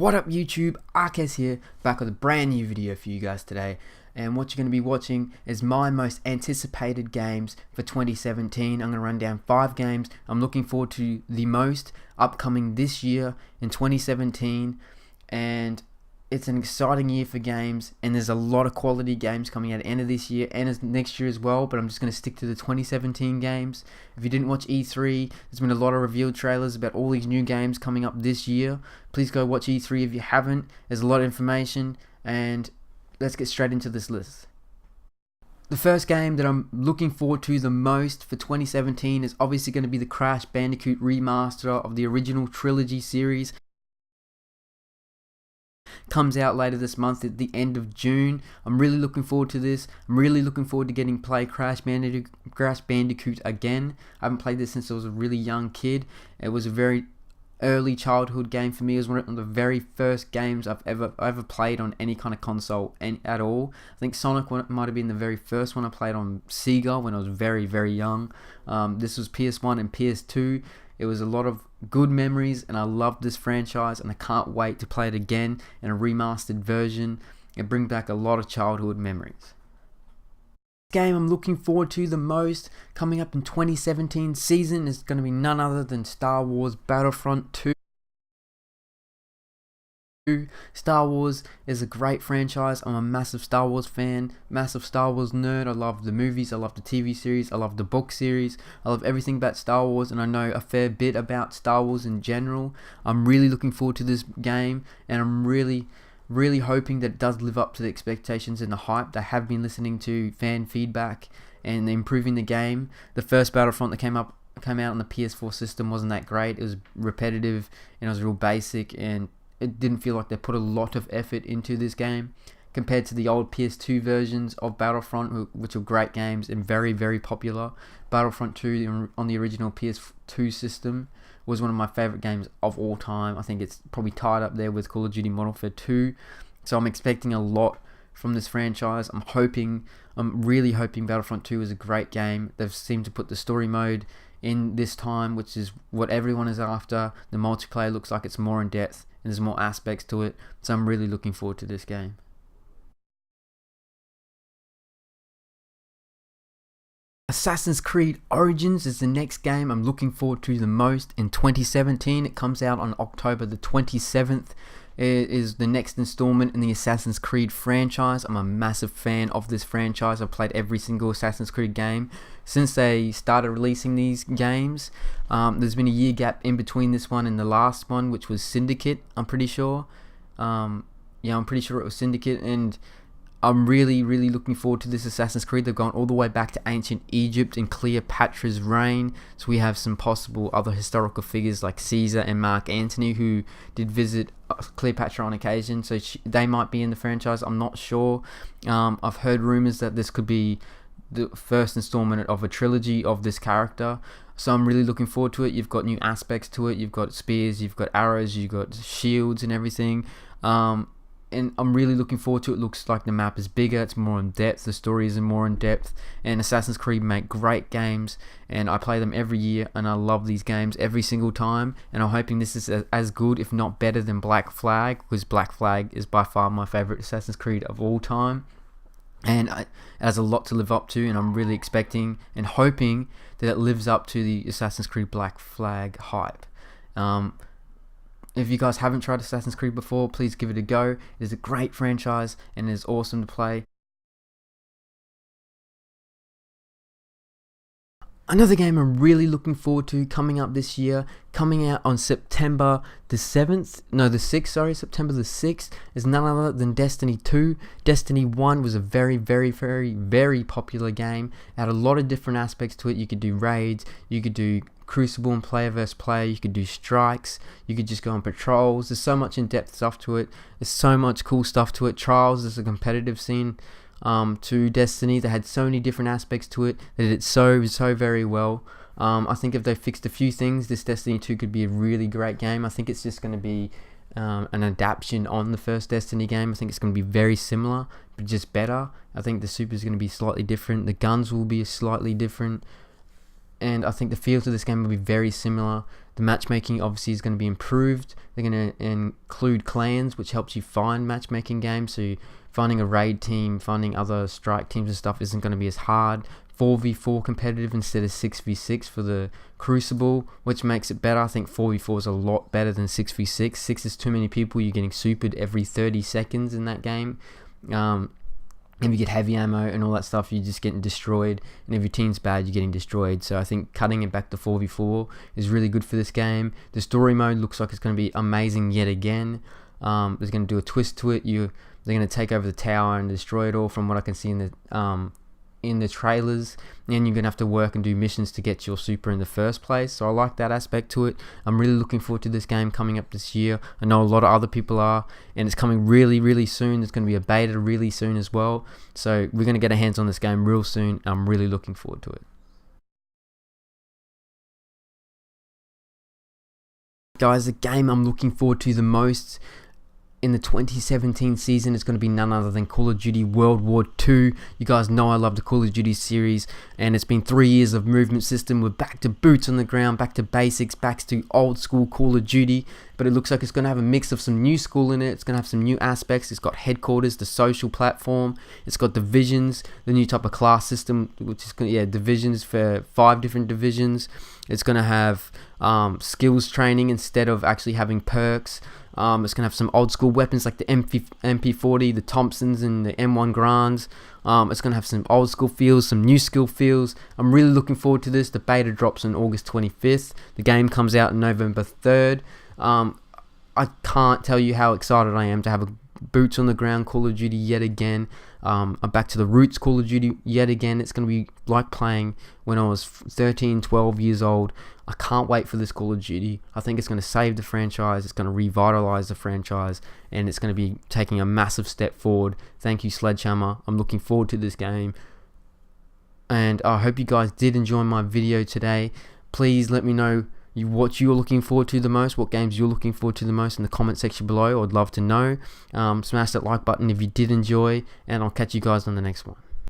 What up YouTube, Arcas here, back with a brand new video for you guys today. And what you're going to be watching is my most anticipated games for 2017. I'm going to run down 5 games I'm looking forward to the most upcoming this year in 2017. And it's an exciting year for games, and there's a lot of quality games coming out at the end of this year and next year as well, but I'm just going to stick to the 2017 games. If you didn't watch E3, there's been a lot of revealed trailers about all these new games coming up this year. Please go watch E3 if you haven't. There's a lot of information, and let's get straight into this list. The first game that I'm looking forward to the most for 2017 is obviously going to be the Crash Bandicoot remaster of the original trilogy series. Comes out later this month at the end of June. I'm really looking forward to this. I'm really looking forward to getting play Crash Bandicoot again. I haven't played this since I was a really young kid. It was a very early childhood game for me. It was one of the very first games I've ever played on any kind of console at all. I think Sonic might have been the very first one I played on Sega when I was very young. This was PS1 and PS2. It was a lot of good memories, and I loved this franchise, and I can't wait to play it again in a remastered version and bring back a lot of childhood memories. Game I'm looking forward to the most coming up in 2017 season is going to be none other than Star Wars Battlefront 2. Star Wars is a great franchise. I'm a massive Star Wars fan, massive Star Wars nerd. I love the movies, I love the TV series, I love the book series, I love everything about Star Wars, and I know a fair bit about Star Wars in general. I'm really looking forward to this game, and I'm really hoping that it does live up to the expectations and the hype. I have been listening to fan feedback and improving the game. The first Battlefront that came out on the PS4 system wasn't that great. It was repetitive and it was real basic, and it didn't feel like they put a lot of effort into this game compared to the old PS2 versions of Battlefront, which are great games and very popular. Battlefront 2 on the original PS2 system was one of my favorite games of all time. I think it's probably tied up there with Call of Duty Modern Warfare 2. So I'm expecting a lot from this franchise. I'm really hoping Battlefront 2 is a great game. They've seemed to put the story mode in this time, which is what everyone is after. The multiplayer looks like it's more in depth and there's more aspects to it, so I'm really looking forward to this game. Assassin's Creed Origins is the next game I'm looking forward to the most in 2017. It comes out on October the 27th. It is the next installment in the Assassin's Creed franchise. I'm a massive fan of this franchise. I've played every single Assassin's Creed game since they started releasing these games. There's been a year gap in between this one and the last one, which was Syndicate, I'm pretty sure. I'm pretty sure it was Syndicate, and I'm really looking forward to this Assassin's Creed. They've gone all the way back to ancient Egypt and Cleopatra's reign. So we have some possible other historical figures like Caesar and Mark Antony who did visit Cleopatra on occasion. So they might be in the franchise. I'm not sure. I've heard rumors that this could be the first installment of a trilogy of this character. So I'm really looking forward to it. You've got new aspects to it. You've got spears, you've got arrows, you've got shields and everything. And I'm really looking forward to it. It looks like the map is bigger, it's more in depth, the story is more in depth, and Assassin's Creed make great games, and I play them every year, and I love these games every single time, and I'm hoping this is as good, if not better, than Black Flag, because Black Flag is by far my favourite Assassin's Creed of all time, and it has a lot to live up to, and I'm really expecting and hoping that it lives up to the Assassin's Creed Black Flag hype. If you guys haven't tried Assassin's Creed before, please give it a go. It is a great franchise and it is awesome to play. Another game I'm really looking forward to coming up this year, coming out on September the 6th, is none other than Destiny 2. Destiny 1 was a very popular game. It had a lot of different aspects to it. You could do raids, you could do Crucible and player versus player, you could do strikes, you could just go on patrols. There's so much in-depth stuff to it. There's so much cool stuff to it. Trials is a competitive scene to Destiny. They had so many different aspects to it. They did it so very well. I think if they fixed a few things, this Destiny 2 could be a really great game. I think it's just going to be an adaptation on the first Destiny game. I think it's going to be very similar, but just better. I think the super is going to be slightly different. The guns will be slightly different. and I think the feel to this game will be very similar. The matchmaking obviously is going to be improved. They're going to include clans, which helps you find matchmaking games. So finding a raid team, finding other strike teams and stuff isn't going to be as hard. 4v4 competitive instead of 6v6 for the Crucible, which makes it better. I think 4v4 is a lot better than 6v6. 6 is too many people. You're getting supered every 30 seconds in that game. If you get heavy ammo and all that stuff, you're just getting destroyed. And if your team's bad, you're getting destroyed. So I think cutting it back to 4v4 is really good for this game. The story mode looks like it's going to be amazing yet again. There's going to do a twist to it. They're going to take over the tower and destroy it all, from what I can see in the trailers, and you're gonna have to work and do missions to get your super in the first place. So I like that aspect to it. I'm really looking forward to this game coming up this year. I know a lot of other people are, and it's coming really soon. There's gonna be a beta really soon as well, so we're gonna get our hands on this game real soon. I'm really looking forward to it. Guys, the game I'm looking forward to the most in the 2017 season is going to be none other than Call of Duty World War II. You guys know I love the Call of Duty series, and it's been 3 years of movement system. We're back to boots on the ground, back to basics, back to old school Call of Duty, but it looks like it's going to have a mix of some new school in it. It's going to have some new aspects. It's got headquarters, the social platform. It's got divisions, the new type of class system, which is divisions for 5 different divisions. It's going to have skills training instead of actually having perks. It's going to have some old school weapons like the MP40, the Thompsons, and the M1 Grands. It's going to have some old school feels, some new skill feels. I'm really looking forward to this. The beta drops on August 25th. The game comes out on November 3rd. I can't tell you how excited I am to have a boots on the ground Call of Duty yet again. I'm back to the roots Call of Duty yet again. It's going to be like playing when I was 13, 12 years old. I can't wait for this Call of Duty. I think it's going to save the franchise. It's going to revitalize the franchise, and it's going to be taking a massive step forward. Thank you, Sledgehammer. I'm looking forward to this game, and I hope you guys did enjoy my video today. Please let me know what you're looking forward to the most, what games you're looking forward to the most in the comment section below. I'd love to know. Smash that like button if you did enjoy, and I'll catch you guys on the next one.